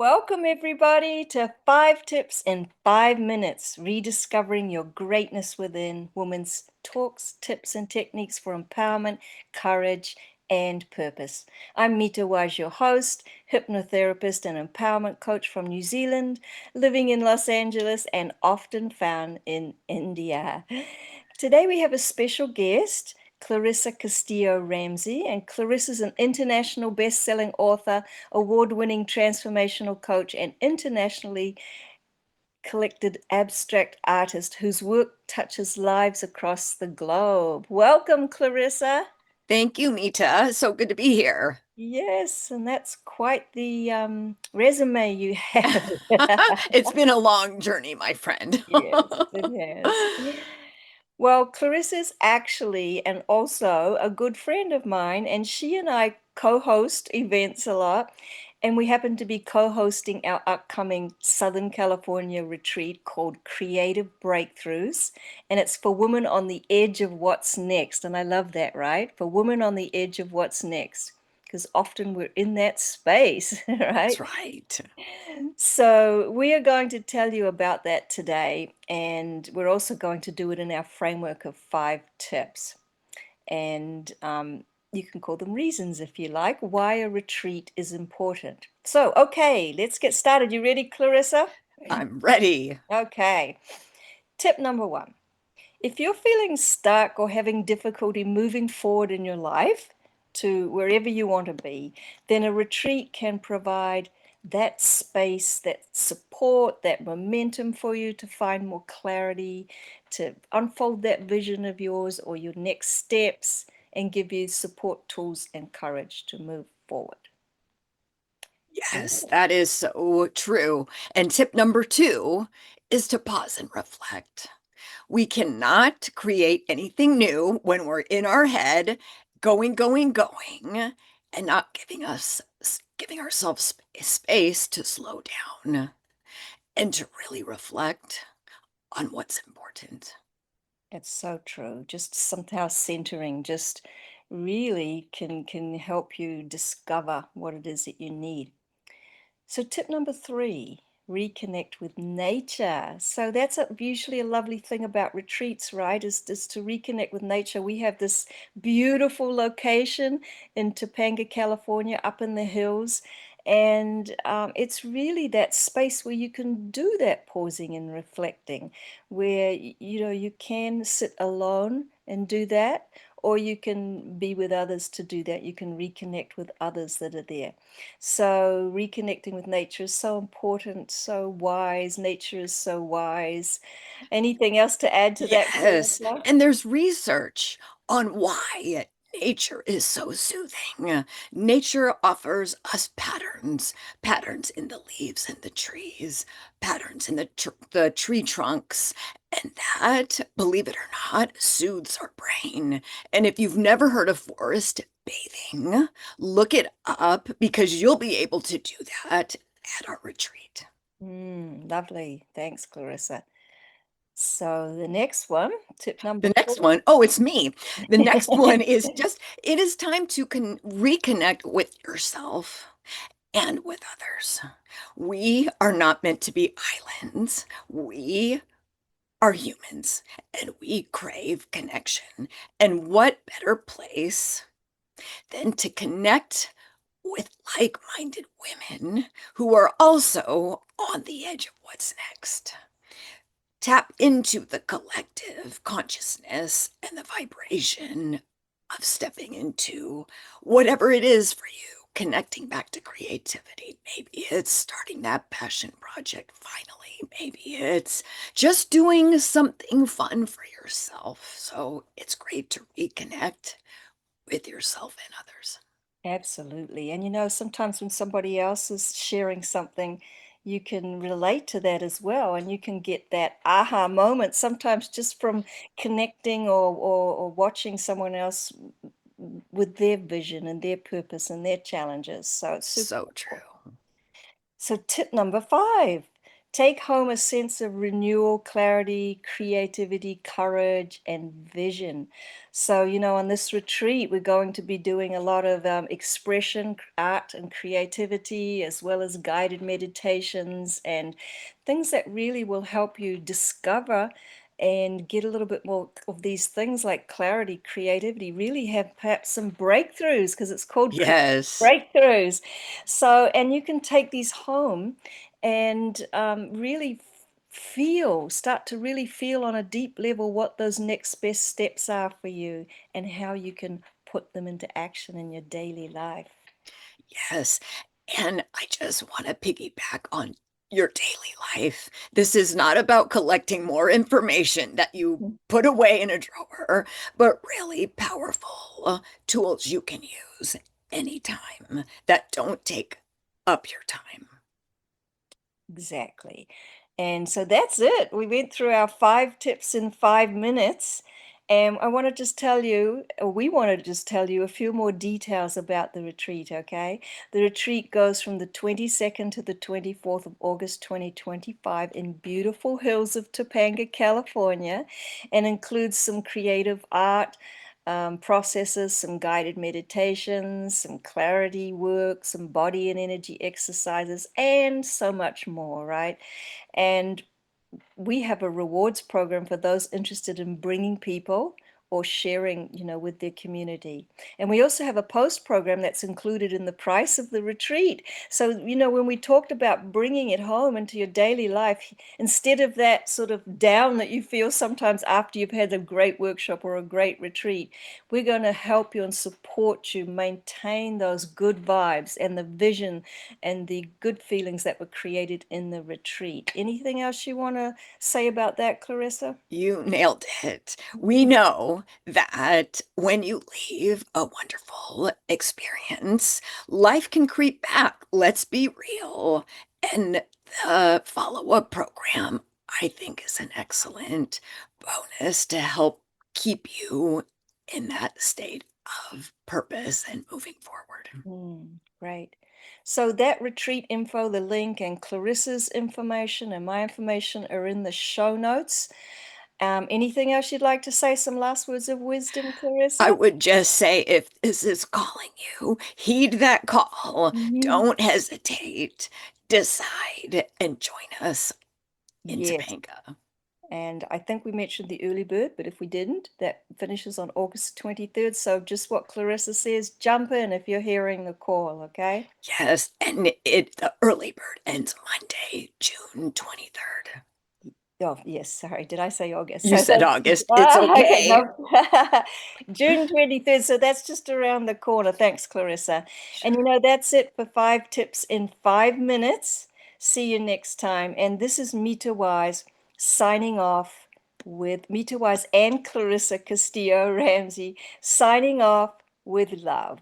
Welcome, everybody, to 5 Tips in 5 Minutes Rediscovering Your Greatness Within Women's Talks, Tips, and Techniques for Empowerment, Courage, and Purpose. I'm Mitta Wise, your host, hypnotherapist, and empowerment coach from New Zealand, living in Los Angeles and often found in India. Today, we have a special guest. Clarissa Castillo-Ramsey, and Clarissa is an international best-selling author, award-winning transformational coach, and internationally collected abstract artist whose work touches lives across the globe. Welcome, Clarissa. Thank you, Mita. So good to be here. Yes, and that's quite the resume you have. It's been a long journey, my friend. Yes, it has. Well, Clarissa's actually and also a good friend of mine, and she and I co-host events a lot. And we happen to be co-hosting our upcoming Southern California retreat called Creative Breakthroughs. And it's for women on the edge of what's next. And I love that, right? For women on the edge of what's next. Because often we're in that space, That's right? right. So, we are going to tell you about that today, and we're also going to do it in our framework of 5 tips. And you can call them reasons if you like, why a retreat is important. So, okay, let's get started. You ready, Clarissa? I'm ready. Okay. Tip number 1. If you're feeling stuck or having difficulty moving forward in your life to wherever you want to be, then a retreat can provide that space, that support, that momentum for you to find more clarity, to unfold that vision of yours or your next steps, and give you support tools and courage to move forward. Yes, Yeah. that is so true. And tip number two is to pause and reflect. We cannot create anything new when we're in our head, going, and not giving ourselves space to slow down and to really reflect on what's important. It's so true. Just somehow centering just really can help you discover what it is that you need. So tip number 3, reconnect with nature. So that's usually a lovely thing about retreats, right? Is to reconnect with nature. We have this beautiful location in Topanga, California, up in the hills. And it's really that space where you can do that pausing and reflecting, where you can sit alone and do that, or you can be with others to do that. You can reconnect with others that are there. So reconnecting with nature is so important, so wise. Nature is so wise. Anything else to add to that, Yes, Clarissa? and there's research on why nature is so soothing. Nature offers us patterns in the leaves and the trees, patterns in the tree trunks, and that, believe it or not, soothes our brain. And if you've never heard of forest bathing, look it up because you'll be able to do that at our retreat. Lovely. Thanks, Clarissa. So the next one, tip number The next 4. one, oh, it's me. The next one is just, it is time to reconnect with yourself and with others. We are not meant to be islands. We are humans and we crave connection. And what better place than to connect with like minded women who are also on the edge of what's next? Tap into the collective consciousness and the vibration of stepping into whatever it is for you, connecting back to creativity. Maybe it's starting that passion project finally. Maybe it's just doing something fun for yourself. So it's great to reconnect with yourself and others. Absolutely. And sometimes when somebody else is sharing something, you can relate to that as well. And you can get that aha moment sometimes just from connecting or watching someone else with their vision and their purpose and their challenges. So it's super So important. true. So tip number 5, take home a sense of renewal, clarity, creativity, courage, and vision. So, on this retreat, we're going to be doing a lot of expression, art, and creativity, as well as guided meditations and things that really will help you discover and get a little bit more of these things like clarity, creativity, really have perhaps some breakthroughs, because it's called Yes. breakthroughs. So, and you can take these home and really start to really feel on a deep level what those next best steps are for you and how you can put them into action in your daily life. Yes. And I just want to piggyback on your daily life. This is not about collecting more information that you put away in a drawer, but really powerful tools you can use anytime that don't take up your time. Exactly. And so that's it. We went through our 5 tips in 5 minutes. And I want to just tell you, or we want to just tell you a few more details about the retreat, okay? The retreat goes from the 22nd to the 24th of August 2025 in beautiful hills of Topanga, California, and includes some creative art, processes, some guided meditations, some clarity work, some body and energy exercises, and so much more, right? And we have a rewards program for those interested in bringing people or sharing, with their community. And we also have a post program that's included in the price of the retreat. So, when we talked about bringing it home into your daily life, instead of that sort of down that you feel sometimes after you've had a great workshop or a great retreat, we're going to help you and support you maintain those good vibes and the vision and the good feelings that were created in the retreat. Anything else you want to say about that, Clarissa? You nailed it. We know that when you leave a wonderful experience, life can creep back. Let's be real. And the follow up program, I think, is an excellent bonus to help keep you in that state of purpose and moving forward. Great. So that retreat info, the link, and Clarissa's information and my information are in the show notes. Anything else you'd like to say? Some last words of wisdom, I Clarissa? would just say if this is calling you, heed that call. Mhm. Don't hesitate. Decide and join us in Yes. Topanga. And I think we mentioned the early bird, but if we didn't, that finishes on August 23rd. So just what Clarissa says, jump in if you're hearing the call, okay? Yes, and the early bird ends Monday, June 23rd. Oh, yes, sorry. Did I say August? You So said thank August. It's okay, okay. no. June 23rd. So that's just around the corner. Thanks, Clarissa. And Sure. that's it for 5 tips in 5 minutes. See you next time. And this is Mitta Wise signing off with Mitta Wise and Clarissa Castillo-Ramsey signing off with love.